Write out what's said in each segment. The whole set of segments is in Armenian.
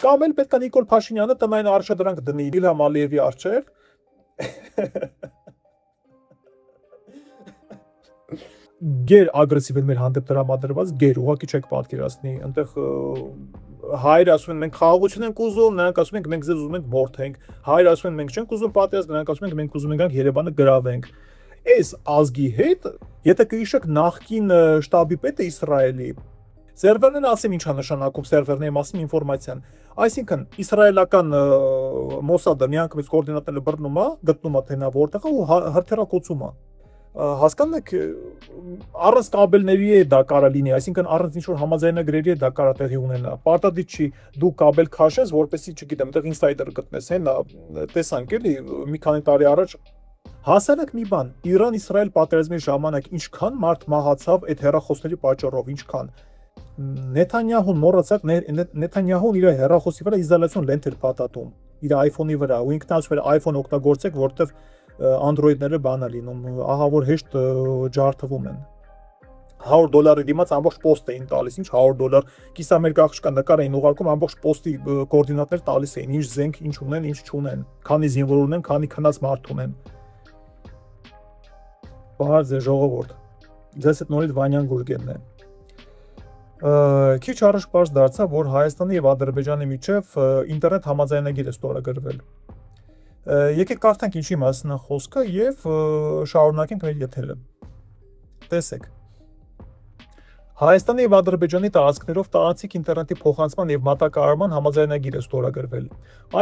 Կամ էլ պետք է Նիկոլ Փաշինյանը տնային առաջադրանք դնի Իլհամ Ալիևի առջև։ Գեր ագրեսիվ են մեր հանդեպ տրամադրված, գեր ուղղակի չեք պատկերացնի, այնտեղ հայրը ասում են մենք խաղաղություն ենք ուզում, նրանք ասում են մենք ձեզ ուզում ենք մորթենք, հայրը ասում են մենք չենք ուզում պատերազմ, նրանք ասում են մենք ուզում ենք Երևանը գրավենք։ Այս ազգի հետ, եթե կհիշեք նախկին շտաբի պետը Իսրայելի, սերվերներն ասեմ ինչա նշանակում սերվերների մասին ինֆորմացիան, այսինքն իսրայելական Մոսադը միանգամից կոորդինատները բռնում է, գտնում է թե նա որտեղ է ու հրթիռակոծում է։ Հասկանու եք, առանց կաբելների է դա կարա լինի, այսինքն առանց ինչ-որ համաձայնագրերի է դա կարա տեղի ունենա։ Պարտադիր չի դու կաբել քաշես, որպեսզի, չգիտեմ, այդտեղ ինսայդեր գտնես, հենա, տեսանք էլի, մի քանի տարի առաջ հասանակ մի բան, Իրան-Իսրայել պատերազմի ժամանակ ինչքան մարդ մահացավ այդ հեռախոսների պատճառով, ինչքան Նեթանյահուն մոռացած Նեթանյահուն իր հեռախոսի վրա իզոլացիոն լենթ էր փաթաթում, իր iPhone-ի վրա, ու ինքն ասում էր iPhone օգտագործեք, որտեվ Android-ները բան է լինում, ահա որ հեշտ ջարդվում են։ $100 դիմաց ամբողջ post էին տալիս, ինչ $100, կիսամերկ աղջկա նկար էին ուղարկում, ամբողջ post-ի կոորդինատներ տալիս էին, ինչ զենք, ինչ ունեն, ինչ չունեն, քանի զինվոր ունեն, քանի քնած մարդ ունեն։ Բարձ է ժողովուրդ։ Ձեզ հետ նորից Վանյան Գուրգենն է։ Քիչ առաջ պարզ դարձավ, որ Հայաստանի եւ Ադրբեջանի միջև ինտերնետ համաձայնագիր է ստորագրվել։ Եկեք կարդանք ինչի մասին է խոսքը եւ շարունակենք մեր եթերը։ Տեսեք։ Հայաստանի եւ Ադրբեջանի տարածքներով տարածիկ ինտերնետի փոխանցման եւ մատակարարման համաձայնագիր է ստորագրվել։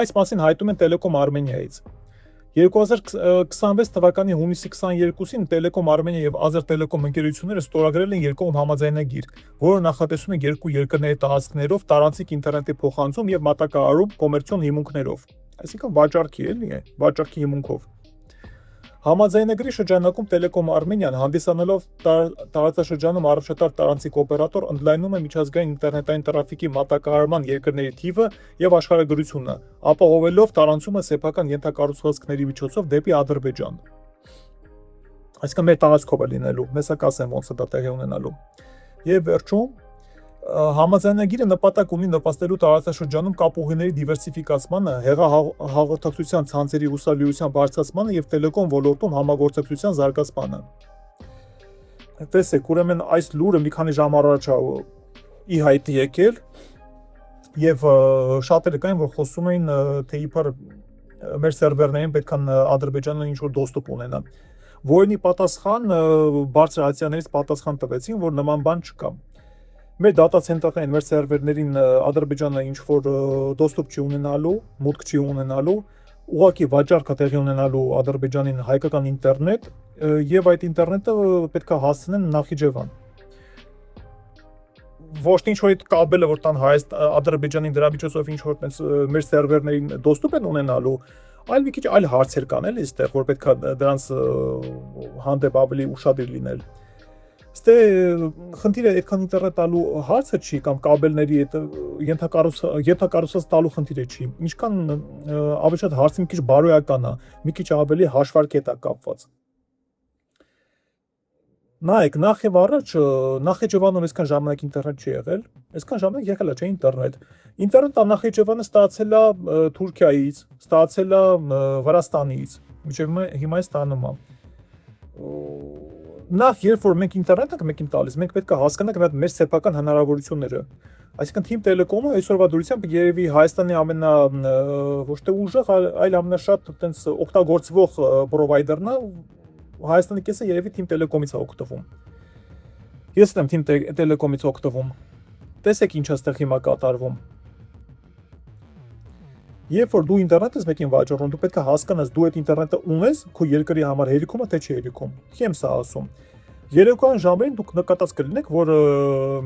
Այս մասին հայտնում են Telecom Armenia-ից։ 2026 թվականի հունիսի 22-ին Telecom Armenia եւ Azertelecom ընկերությունները ստորագրել են երկկողմ համաձայնագիր, որը նախատեսում է երկու երկրների տարածքներով տարածիկ ինտերնետի փոխանցում եւ մատակարարում կոմերցիոն հիմունքներով, այսինքն վաճառքի էլի է, վաճառքի հիմունքով։ Համաձայնագրի շրջանակում Telecom Armenia-ն հանդիսանալով տարածաշրջանում առաջատար տարանցիկ օպերատոր ընդլայնում է միջազգային ինտերնետային տրաֆիկի մատակարարման երկրների թիվը եւ աշխարհագրությունը, ապահովելով տարանցումը սեփական ենթակառուցվածքների միջոցով դեպի Ադրբեջան։ Այսինքն մեր տարածքով է լինելու, մեզ կասեն ոնց է դա տեղի ունենալու։ Եվ վերջում համաձայնագիրը նպատակ ունի նպաստելու տարածաշրջանում կապուղիների դիվերսիֆիկացմանը, հաղորդակցության ցանցերի ուսալիության բարձրացմանը եւ տելեկոմ ոլորտում համագործակցության զարգացմանը։ Տեսեք, ուրեմն այս լուրը մի քանի ժամ առաջ ի հայտ եկել եւ շատերը կային, որ խոսում էին, թե իբր մեր սերվերներին պետք է Ադրբեջանը ինչ-որ դոստուպ ունենա։ Որնի պատասխան բարձր հացիաներից պատասխան տվեցին, որ նման բան չկա։ Մեր դատա ցենտրերին, մեր սերվերներին Ադրբեջանը ինչ-որ դոստուպ չի ունենալու, մուտք չի ունենալու, ուղղակի վաճառք է տեղի ունենալու Ադրբեջանին հայկական ինտերնետ եւ այդ ինտերնետը պետք է հասցնեն Նախիջևան։ Ոչ թե ինչ-որ այդ կաբելը, որ տան Ադրբեջանին դրա միջոցով ինչ-որ մեր սերվերներին դոստուպ են ունենալու, այլ մի քիչ այլ հարցեր կան էլի այստեղ, որ պետք է դրանց հանդեպ ավելի ուշադիր լինել։ Ստե խնդիրը այդքան ինտերնետ տալու հարցը չի կամ կաբելների այդ ենթակառուցված տալու խնդիրը չի։ Ինչքան ավելի շատ հարցը մի քիչ բարոյական է, մի քիչ ավելի հաշվարկետ է կապված։ Նայեք, նախ եւ առաջ Նախիջևանում այսքան ժամանակ ինտերնետ չի եղել, այսքան ժամանակ եղել է չէ ինտերնետ։ Ինտերնետը Նախիջևանը ստացել է Թուրքիայից, ստացել է Վրաստանից, մինչև հիմա է ստանում է։ Նախ երբ որ մենք ինտերնետ ենք մեկին տալիս, մենք պետք է հասկանանք մեր սեփական հնարավորությունները։ Այսինքն Team Telecom-ը այսօրվա դուրսությամբ երևի Հայաստանի ամենա ոչ թե ուժեղ, այլ ամենաշատ այտենց օգտագործվող պրովայդերն է, Հայաստանի կեսը երևի Team Telecom-ից է օգտվում։ Ես եմ Team Telecom-ից օգտվում։ Տեսեք ինչ է ստեղ հիմա կատարվում։ Երբ որ դու ինտերնետ ես մեկին վաճառում, դու պետք է հասկանաս դու այդ ինտերնետը ունես, քո երկրի համար հերիքում է թե չի հերիքում։ Ինչ եմ սա ասում։ Երեկոյան ժամերին դուք նկատած կլինեք, որ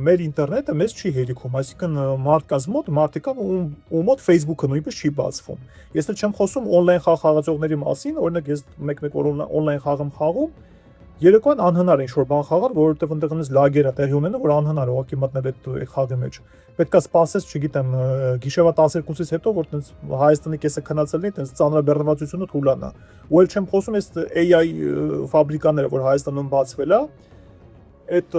մեր ինտերնետը մեզ չի հերիքում, այսինքն մարդկաց մոտ, մարդիկա ու մոտ Facebook-ը նույնպես չի բացվում։ Ես էլ չեմ խոսում օնլայն խաղ խաղացողների մասին, օրինակ ես մեկ-մեկ օր օնլայն խաղ եմ խաղում, երեկոյան անհնար է ինչ-որ բան խաղալ, որովհետև այնտեղից լագեր է տեղի ունենում, որ անհնար է ուղղակի մտնել այդ խաղի մեջ։ Պետք է սպասես, չգիտեմ, գիշերվա 12-ից հետո, որ տենց Հայաստանի կեսը քնածել լինի, տենց ծանրաբեռնվածությունը թուլանա։ Ու էլ չեմ խոսում այս AI ֆաբրիկաները, որ Հայաստանում բացվել է, այդ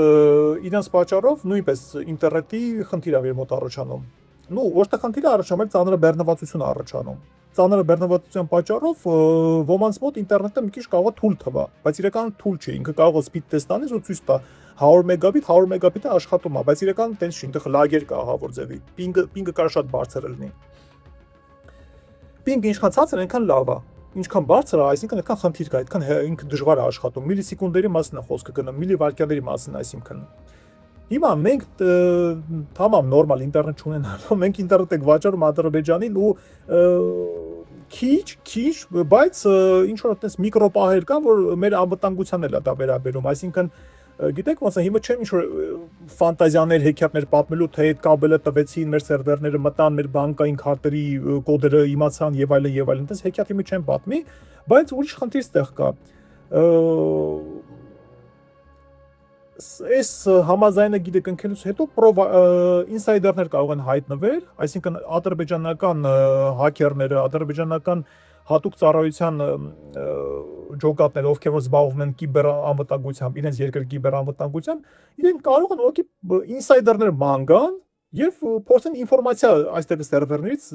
իրանց պատճառով նույնպես ինտերնետի խնդիր է մեր մոտ առաջանում։ նու ոչ թե խնդիրը առաջանում, այլ ծանրը բեռնվածություն առաջանում։ Ծանրը բեռնվածության պատճառով ոմանց մոտ ինտերնետը մի քիչ կարող է թույլ թվա, բայց իրականում թույլ չի, ինքը կարող է սպիդ տեստ տանես ու ցույց տա 100 մեգաբիտ աշխատում է, բայց իրականում տենց չի, այնտեղ լագեր կա ահավոր ձևի։ Պինգը կարող շատ բարձր լինի։ Պինգը ինչքան ցածր, այնքան լավ է։ Ինչքան բարձր է, այսինքն այդքան խնդիր կա, այդքան ինքը դժվար է աշխատում։ Միլիսեկունդերի մասին է խոսքը գնում, միլիվարկյանների մասին, այսինքն։ Հիմա մենք թամամ նորմալ ինտերնետ չունենալու, մենք ինտերնետ ենք վաճառում Ադրբեջանին ու քիչ, բայց ինչ որ այդպես միկրոպահեր կան, որ մեր անվտանգությանն էլ է դա վերաբերում, այսինքն գիտեք ոնց է, հիմա չեմ ինչ որ ֆանտազիաներ, հեքիաթներ պատմելու, թե այդ կաբելը տվեցին, մեր սերվերները մտան, մեր բանկային քարտերի կոդերը իմացան եւ այլն, այդպես հեքիաթի մի չեմ պատմի, բայց ուրիշ խնդիր ստեղ կա։ Այս համաձայնը գիտեք ընկելուց հետո ինսայդերներ կարող են հայտնվել, այսինքն ադրբեջանական հաքերները, ադրբեջանական հատուկ ծառայության ջոկատները, ովքեր որ զբաղվում են կիբերանվտանգությամբ, իրենց երկրի կիբերանվտանգությամբ, իրենք կարող են ուղղակի ինսայդերներ ման գան եւ փորձեն ինֆորմացիա այստեղ սերվերներից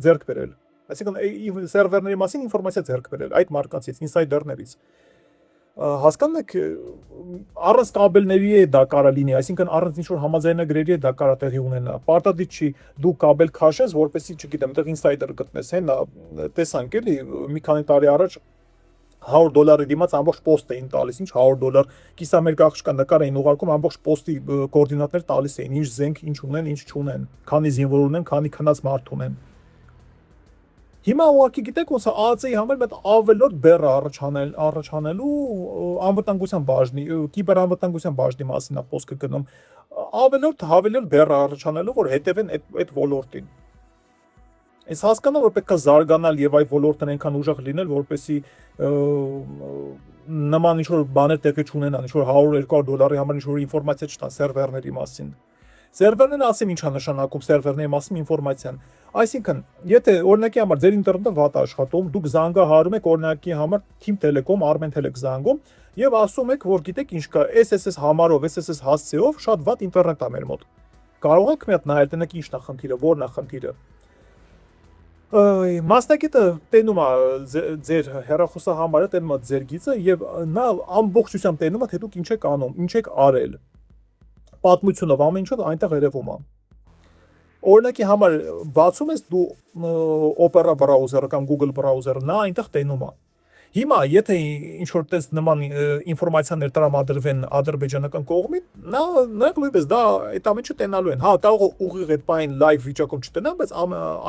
ձեռք բերել։ Այսինքն սերվերների մասին ինֆորմացիա ձեռք բերել այդ մարդկանցից, ինսայդերներից։ Հասկանում եք, առանց կաբելների է դա կարա լինի, այսինքն առանց ինչ-որ համաձայնագրերի է դա կարա տեղի ունենա։ Պարտադիր չի դու կաբել քաշես, որպեսզի, չգիտեմ, այդտեղ ինսայդեր գտնես, հենա, տեսանք էլի, մի քանի տարի առաջ $100 դիմաց ամբողջ պոստ էին տալիս, ինչ $100, կիսամերկ աղջկա նկար էին ուղարկում, ամբողջ պոստի կոորդինատներ տալիս էին, ինչ զենք, ինչ ունեն, ինչ չունեն, քանի զինվոր ունեն, քանի քնած մարդ ունեն։ Հիմա ուղղակի գիտեք ոնց է ԱԱՑ-ի համար մեծ ավելորդ բեռ առաջանելու անվտանգության բաժնի, կիբերանվտանգության բաժնի մասին է խոսքը գնում, հավելորդ բեռ առաջանելու, որ հետևեն այդ ոլորտին։ Ես հասկանամ, որ պետք է զարգանալ եւ այդ ոլորտն այնքան ուժեղ լինել, որպեսզի նման ինչ-որ բաներ տեղի չունենան, ինչ-որ $100-200 համար ինչ-որ ինֆորմացիա չտան սերվերների մասին։ Սերվերները ասեմ ինչ է նշանակում սերվերների մասին ինֆորմացիան։ Այսինքն, եթե օրինակի համար ձեր ինտերնետը վատ է աշխատում, դուք զանգահարում եք օրինակի համար Team Telecom, Armentel եք զանգում եւ ասում եք, որ գիտեք ինչ կա, SSS համարով, SSS հասցեով շատ վատ ինտերնետ է մեր մոտ։ Կարող եք մի հատ նայել, տնեք ինչն է խնդիրը, որն է խնդիրը։ Մասնակիցը տենում է ձեր հեռախոսահամարը, տենում է ձեր գիծը եւ նա ամբողջությամբ տենում է, թե դուք ինչ եք անում, ինչ եք արել։ Պատմությունով ամեն ինչով այնտեղ երևում է։ Օրինակի համար բացում ես դու Opera browser-ը կամ Google browser-ը, նա այնտեղ տենում է։ Հիմա եթե ինչ որ տես նման ինֆորմացիաներ տրամադրվեն ադրբեջանական կողմին, նրանք նույնպես դա այդ ամենը տենալու են։ Հա, կարող է ուղիղ այդ բան լայվ վիճակում չտնան, բայց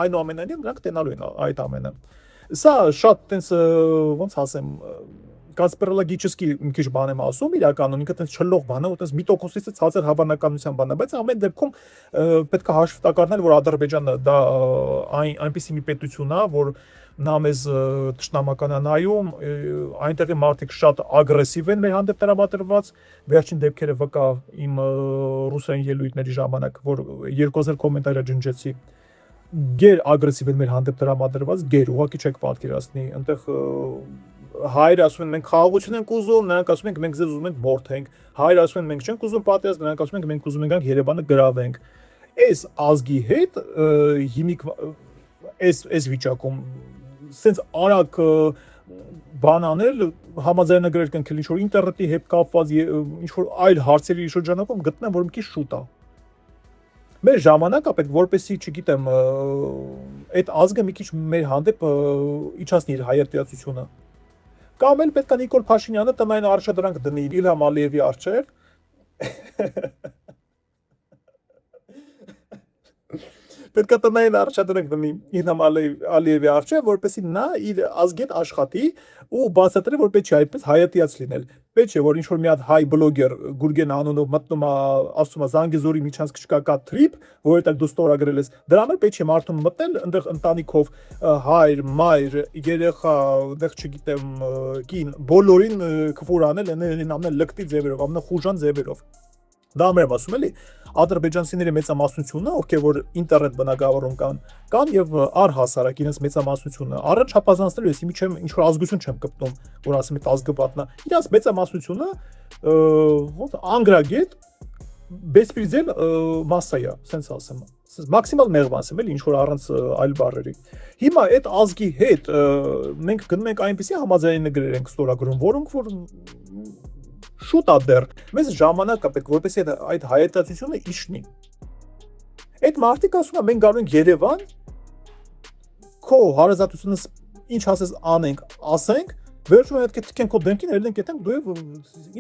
այնուամենայնիվ նրանք տենալու են այդ ամենը։ Սա շատ տես ոնց ասեմ կոնսպիրոլոգիչեսկի մի քիչ բան եմ ասում, իրականում ինքը տես չլող բան է, ու տես մի տոկոսից ցածր հավանականության բան է, բայց ամեն դեպքում պետք է հաշվի տակ առնել, որ Ադրբեջանը դա այնպիսի մի պետություն է, որ նա մեզ թշնամական է նայում, այնտեղի մարդիկ շատ ագրեսիվ են մեր հանդեպ տրամադրված, վերջին դեպքերը վկա իմ ռուսերեն ելույթների ժամանակ, որ 2000 կոմենտար ջնջեցի, գեր ագրեսիվ են մեր հանդեպ տրամադրված, գեր ուղղակի չեք պատկերացնի, այնտեղ հայր ասում են մենք խաղաղություն ենք ուզում, նրանք ասում են մենք ձեզ ուզում ենք մորթենք, հայր ասում են մենք չենք ուզում պատերազմ, նրանք ասում են մենք ուզում ենք Երևանը գրավենք։ Այս ազգի հետ հիմիկ այս վիճակում սենց արագ բան անել, համաձայնագրեր կնքել ինչ-որ ինտերնետի հետ կապված ինչ-որ այլ հարցերի շրջանակում գտնեմ, որ մի քիչ շուտ է։ Մեր ժամանակը պետք որպեսի, չգիտեմ, այդ ազգը մի քիչ մեր հանդեպ իջացնի իր հայրենիացությունը։ Կամ էլ պետք է Նիկոլ Փաշինյանը տնային արշադրանք դնի Իլհամ Ալիևի առջև։ Պետք է տնային արշադրանք դնի Իլհամ Ալիևի առջև, որպեսզի նա իր ազգի հետ աշխատի ու բացատրի, որ պետք չէ այդպես հայատիաց լինել։ Պետք չէ, որ ինչ-որ մի հատ հայ բլոգեր Գուրգեն անունով մտնում է, ասում է Զանգեզուրի միջանցք կա թրիփ, որ այդտեղ դու ստորագրել ես։ Դրա համար պետք չէ մարդուն մտնել, այնտեղ ընտանիքով հայր, մայր, երեխա, այնտեղ չգիտեմ, կին, բոլորին քֆուր անել, այն ամեն լկտի ձևերով, ամեն խուժան ձևերով։ Դա մեր ասում էլի ադրբեջանցիների մեծամասնությունը, ովքեր որ ինտերնետ բնակավարում կան եւ առհասարակ իրենց մեծամասնությունը, առանց չափազանցնելու ես իմի չեմ ինչ որ ազգություն չեմ կպտում, որ ասեմ այդ ազգը պատնա, իրենց մեծամասնությունը ոնց անգրագետ բեսպրիզել մասսայա, սենց ասեմ, մաքսիմալ մեղվանց եմ էլի ինչ որ առանց այլ բառերի։ Հիմա այդ ազգի հետ մենք գնում ենք այնպեսի համաձայնագրեր ենք ստորագրում, որոնք որ շուտ է դեռ մեզ ժամանակ է պետք, որպեսզի այդ հայտարարությունը իջնի։ Այդ մարդիկ ասում են մենք գալու ենք Երևան, քո հարազատությունս ինչ ասես անենք, ասենք, վերջում այդ կթքեն քո դեմքին, ելնենք այդենք դու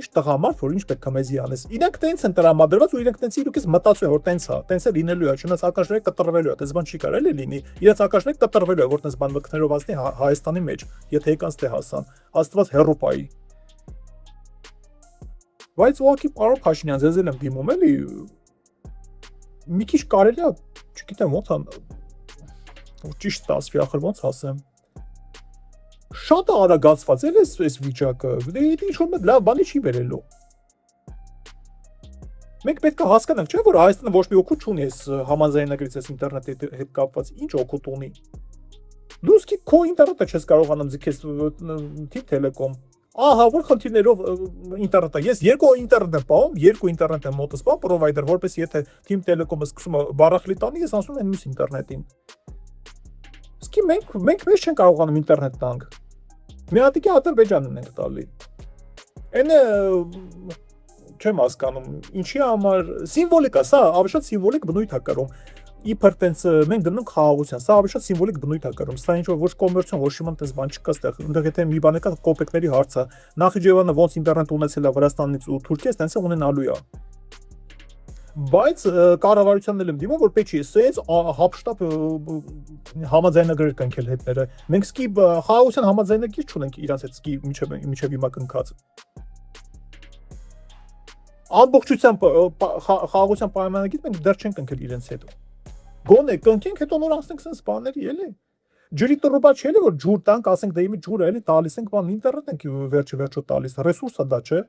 ինչ տղամարդ, որ ինչ պետք է մեզի անես։ Իրենք տենց են տրամադրված ու իրենք տենց իրուքից մտածում են, որ տենց է, տենց է լինելու է, չնայած ակաշները կտրվելու է, տենց բան չի կարելի լինի։ Իրենց ակաշները կտրվելու է, որ տենց բան մկներով ասնի Հայաստանի մեջ, եթե եկանց թե հասան, աստված հերոպայի։ Բայց ուղղակի պարոն Փաշինյան, ձեզ էլ եմ դիմում էլի։ Մի քիչ կարելի է, չգիտեմ ոնց ճիշտ ասվի, ախր ոնց ասեմ։ Շատ արագացված էլ այս վիճակը, դե ինչ որ մեկ լավ բանի չի վերելու։ Մենք պետք է հասկանանք, չէ՞ որ Հայաստանը ոչ մի օգուտ չունի այս համաձայնագրից, այս ինտերնետի հետ կապված, ինչ օգուտ ունի։ Դու սկի քո ինտերնետը չես կարողանում ձգես Թիմ Տելեկոմ։ Ահա որ խնդիրներով ինտերնետը։ Ես երկու ինտերնետ եմ պահում, երկու ինտերնետ եմ մոտս պահում պրովայդեր, որպես եթե Թիմ Տելեկոմը սկսում է բառախլի տանի, ես ասում եմ մյուս ինտերնետին։ Սկի մենք մեզ չեն կարողանում ինտերնետ տանք։ Մի հատիկի Ադրբեջանն ենք տալի։ Այնը չեմ հասկանում, ինչի համար սիմվոլիկ է, սա ավելի շատ սիմվոլիկ բնույթ է կրում։ Իբր տենց մենք դնում խաղաղության, սա ավելի շատ սիմվոլիկ բնույթ է կրում։ Սա ինչ որ ոչ կոմերցիոն, ոչ իման տես բան չկա այդտեղ։ Այնտեղ եթե մի բան կա կոպեկների հարց է։ Նախիջևանը ոնց ինտերնետ ունեցել է Վրաստանից ու Թուրքիայից, տենց է ունենալու է։ Բայց կառավարությանն էլ եմ դիմում, որ պետք չի սենց հապշտապ համաձայնագրեր կնքել հետները։ Մենք սկի խաղաղության համաձայնագիր չունենք իրանց հետ սկի միջև հիմա կնքած։ Ամբողջությամբ խաղաղության պայմանագիր մենք դեռ չենք կնքել իրենց հետ։ Գոնե կնքենք, հետո նոր անցնենք սենց բաների էլի։ Ջրի տրոբա չի էլի որ ջուր տանք, ասենք դե իմի ջուրը էլի տալիս ենք, բան ինտերնետ ենք վերջը տալիս, ռեսուրսը դա չէ։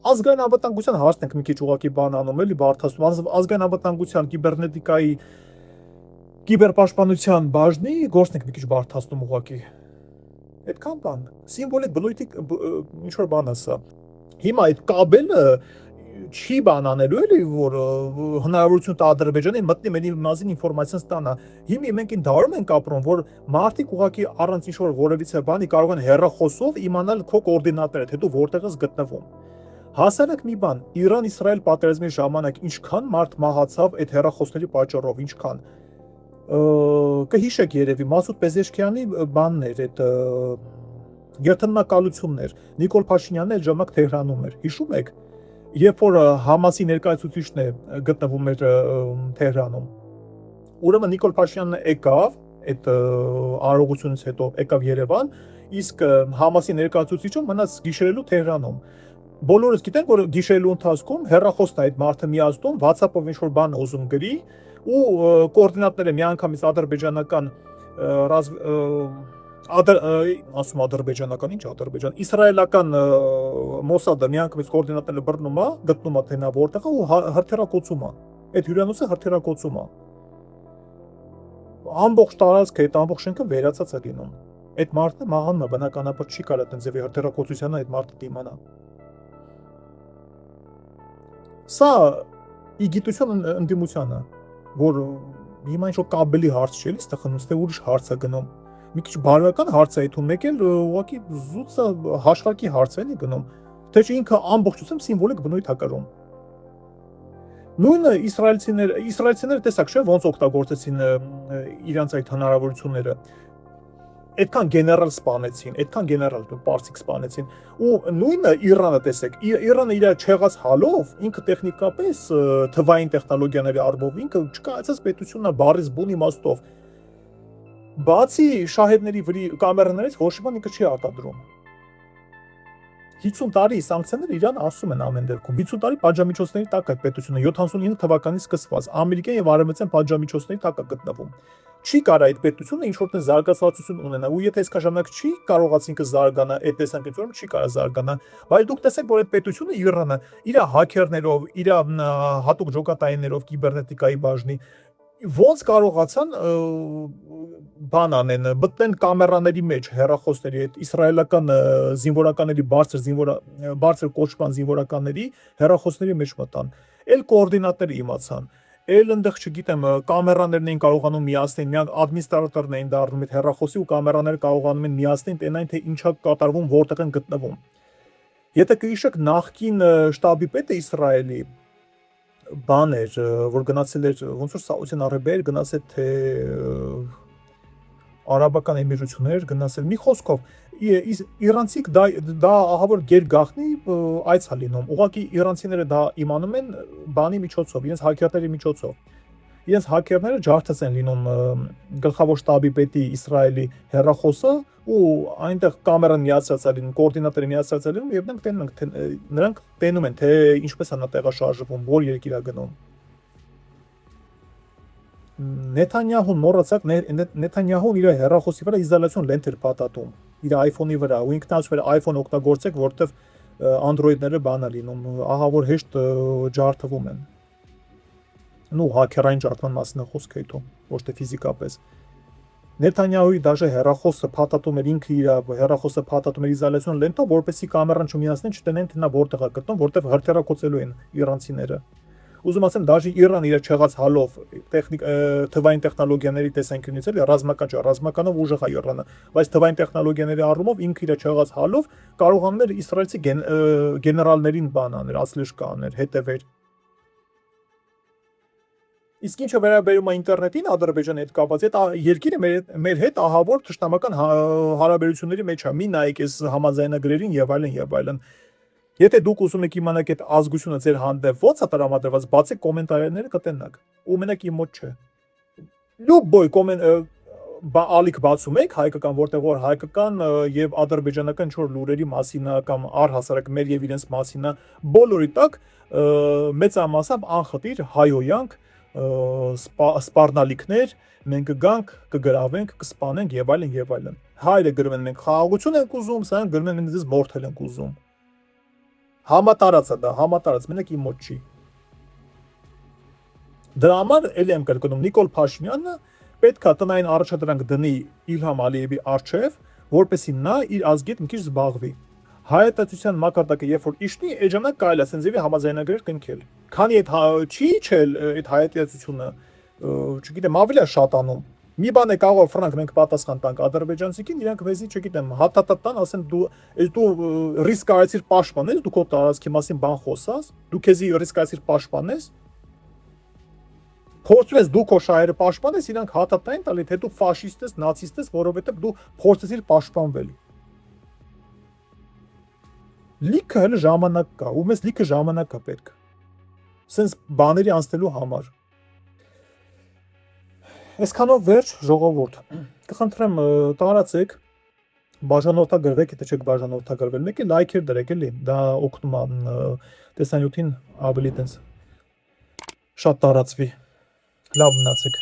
Ազգային անվտանգության հարցն ենք մի քիչ ուղղակի բան անում էլի բարդացնում ազգային անվտանգության կիբերնետիկայի կիբերպաշտպանության բաժնի գործն ենք մի քիչ բարդացնում ուղղակի այդքան բան սիմվոլիկ բնույթի ինչ որ բան է սա հիմա այդ կաբելը չի բան անելու էլի որ հնարավորություն տա Ադրբեջանին մտնի մենի մազին ինֆորմացիան ստանա հիմա մենք այն դարում ենք ապրում որ մարդիկ ուղղակի առանց ինչ որ որևիցե բանի կարող են հեռախոսով իմանալ քո կոորդինատները թե դու որտեղ ես գտնվում Հասարակ մի բան, Իրան-Իսրայել պատերազմի ժամանակ ինչքան մարդ մահացավ այդ հեռախոսների պատճառով, ինչքան կհիշեք երևի Մասուդ Պեզեշքյանի բաններ, այդ երթնակալություններ, Նիկոլ Փաշինյանն այդ ժամանակ Թեհրանում էր, հիշում եք, երբ որ Համասի ներկայացուցիչն է գտնվում էր Թեհրանում, ուրեմն Նիկոլ Փաշինյանն եկավ այդ արարողությունից հետո եկավ Երևան, իսկ Համասի ներկայացուցիչը մնաց գիշերելու Թեհրանում Բոլորս գիտենք, որ գիշերելու ընթացքում հեռախոսն է այդ մարդը միացնում, WhatsApp-ով ինչ-որ բան ուզում գրի ու կոորդինատները միանգամից ադրբեջանական ասում ադրբեջանական, ինչ ադրբեջան, իսրայելական Մոսադը միանգամից կոորդինատները բռնում է, գտնում է թե նա որտեղ է ու հրթիռակոծում է։ Այդ հյուրանոցը հրթիռակոծում է։ Ամբողջ տարածքը, այդ ամբողջ շենքը վերացած է լինում։ Այդ մարդը մահանում է, բնականաբար չի կարա տենց ձևի հրթիռակոծությանը այդ մարդը դիմանա։ Սա իգիտություն ընդդիմությանը, որ հիմա ինչ-որ կաբելի հարց չի էլի, ստեղ խնուց, թե ուրիշ հարց է գնում։ Մի քիչ բարոյական հարց է այդում, մեկ էլ ուղղակի զուտը հաշվարկի հարց է էլի գնում, թե ինքը ամբողջությամբ սիմվոլիկ բնույթ է կրում։ Նույնը իսրայելցիները տեսակ չէ, ոնց օգտագործեցին իրանց այդ հնարավորությունները։ Այդքան գեներալ սպանեցին, այդքան գեներալ պարսիկ սպանեցին ու նույնը Իրանը տեսեք, Իրանը իր չեղած հալով ինքը տեխնիկապես թվային տեխնոլոգիաների առումով ինքը չկայացած պետությունն է բառից բուն իմաստով։ Բացի շահերների վրի կամերաներից ոչ մի բան ինքը չի արտադրում։ 50 տարի սանկցիաները Իրան ասում են ամեն դեպքում 50 տարի պատժամիջոցների տակ է պետությունը 79 թվականից սկսված ամերիկյան եւ արևմտյան պատժամիջոցների տակ է գտնվում չի կարա այդ պետությունը ինչ որտեղ զարգացվածություն ունենա ու եթե այսքան ժամանակ չի կարողաց ինքը զարգանա այդ տեսանկյունից չի կարա զարգանա բայց դուք տեսեք որ այդ պետությունը Իրանը իր հաքերներով իր հատուկ ջոկատայիններով կիբերնետիկայի բաժնի ոնց կարողացան բան անեն, մտնեն կամերաների մեջ հեռախոսների այդ իսրայելական զինվորականների բարձր կոչման զինվորականների հեռախոսների մեջ մտան։ Էլ կոորդինատները իմացան։ Էլ այնտեղ, չգիտեմ, կամերաներն էին կարողանում միացնել, միակ ադմինիստրատորն էին դառնում այդ հեռախոսի ու կամերաները կարողանում են միացնել, տենային թե ինչա կատարվում, որտեղ են գտնվում։ Եթե կհիշեք, նախկին շտաբի պետը Իսրայելի բան էր, որ գնացել էր ոնց որ Սաուդյան Արաբիա էր գնացել, թե Արաբական Էմիրություններ գնացել, մի խոսքով իրանցիք դա ահա որ գերգաղտնի այց է լինում, ուղղակի իրանցիները դա իմանում են բանի միջոցով, իրենց հակերների միջոցով, իրենց հակերները ջարդած են լինում գլխավոր շտաբի պետի Իսրայելի հեռախոսը ու այնտեղ կամերան միացած է լինում, կոորդինատորը միացած է լինում եւ նրանք տենում են, թե ինչպես է նա տեղաշարժվում, որ երկիր է գնում։ Նեթանյահուն մոռացակ, Նեթանյահուն իր հեռախոսի վրա իզոլացիոն լենթ էր փաթաթում իր iPhone-ի վրա, ու ինքնացու էր iPhone օգտագործեք, որտեվ Android-ները բան է լինում, ահա որ հեշտ ջարդվում են։ Ну, հակերային ջարդման մասին է խոսքը այդում, ոչ թե ֆիզիկապես։ Նեթանյահուի դաժե հեռախոսը փաթաթում էր ինքը իր հեռախոսը փաթաթում էր իզոլացիոն լենթով, որպեսզի կամերան չմիացնեն, չտնեն, թե նա որտեղ է գտնում, որտեվ հրթիռակոծելու են իրանցիները։ Ուզում ասեմ, դաժե Իրան իր չեղած հալով թվային տեխնոլոգիաների տեսանկյունից էլ ռազմական չէ, ռազմականով ուժեղ է Իրանը, բայց թվային տեխնոլոգիաների առումով ինքը իր չեղած հալով կարողանում էր իսրայելցի գեներալներին բան աներ, ասլեշկա աներ, հետևեր։ Իսկ ինչը վերաբերում է ինտերնետին Ադրբեջանի հետ կապված, այդ երկիրը մեր հետ ահա որ ճշտամական հարաբերությունների մեջ է։ Մի նայեք այս համաձայնագրերին եւ այլն եւ այլն։ Եթե դուք ուզում եք իմանալ այդ ազգությունը ձեր հանդեպ ո՞նց է տրամադրված, բացեք կոմենտարիները կտենաք։ Ու մենակ իմ մոտ չէ։ Լուբոյ ալիք բացում եք հայկական, որտեղ որ հայկական եւ ադրբեջանական ինչ-որ լուրերի մասին է կամ առհասարակ մեր եւ իրենց մասին է, բոլորի տակ մեծամասամբ անխտիր հայոյանք սպառնալիքներ, մենք կգանք, կգրավենք, կսպանենք եւ այլն եւ այլն։ Հայերը գրում են մենք խաղաղություն ենք ուզում, սրանք գրում են մենք ձեզ մորթել ենք ուզում։ Համատարած է դա, համատարած, մենակ իմ մոտ չի։ Դրա համար էլի եմ կրկնում, Նիկոլ Փաշինյանը պետքա տնային առաջադրանք դնի Իլհամ Ալիևի առջև, որպեսզի նա իր ազգի հետ մի քիչ զբաղվի։ Հայատացության մակարդակը երբ որ իշնի, այդ ժամանակ կարելի է սենձեւի համաձայնագրեր կնքել։ Քանի այդ չի իջել այդ հայատացությունը, չգիտեմ, ավելի է շատանում։ Մի բան է կարող ֆրանկ մենք պատասխան տանք ադրբեջանցիքին, իրանք մեզի, չգիտեմ, հատատատան ասեն դու ռիսկ արեցիր պաշտպանես, դու քո տարածքի մասին բան խոսաս, դու քեզի ռիսկ արեցիր պաշտպանես։ Փորձում ես դու քո շահերը պաշտպանես, իրանք հատատային տալի, թե դու ֆաշիստ ես, նացիստ ես, որովհետև դու փորձեցիր պաշտպանվել։ Լիքը հələ ժամանակ կա, ու մեզ լիքը ժամանակ կա պետք։ Սենց բաների անցնելու համար։ Այսքանով վերջ ժողովուրդ։ Կխնդրեմ տարածեք, բաժանորդագրվեք, եթե չեք բաժանորդագրվել, մեկ է լայքեր դրեք էլի, դա օգնում է տեսանյութին ավելի տենց շատ տարածվի։ Լավ մնացեք։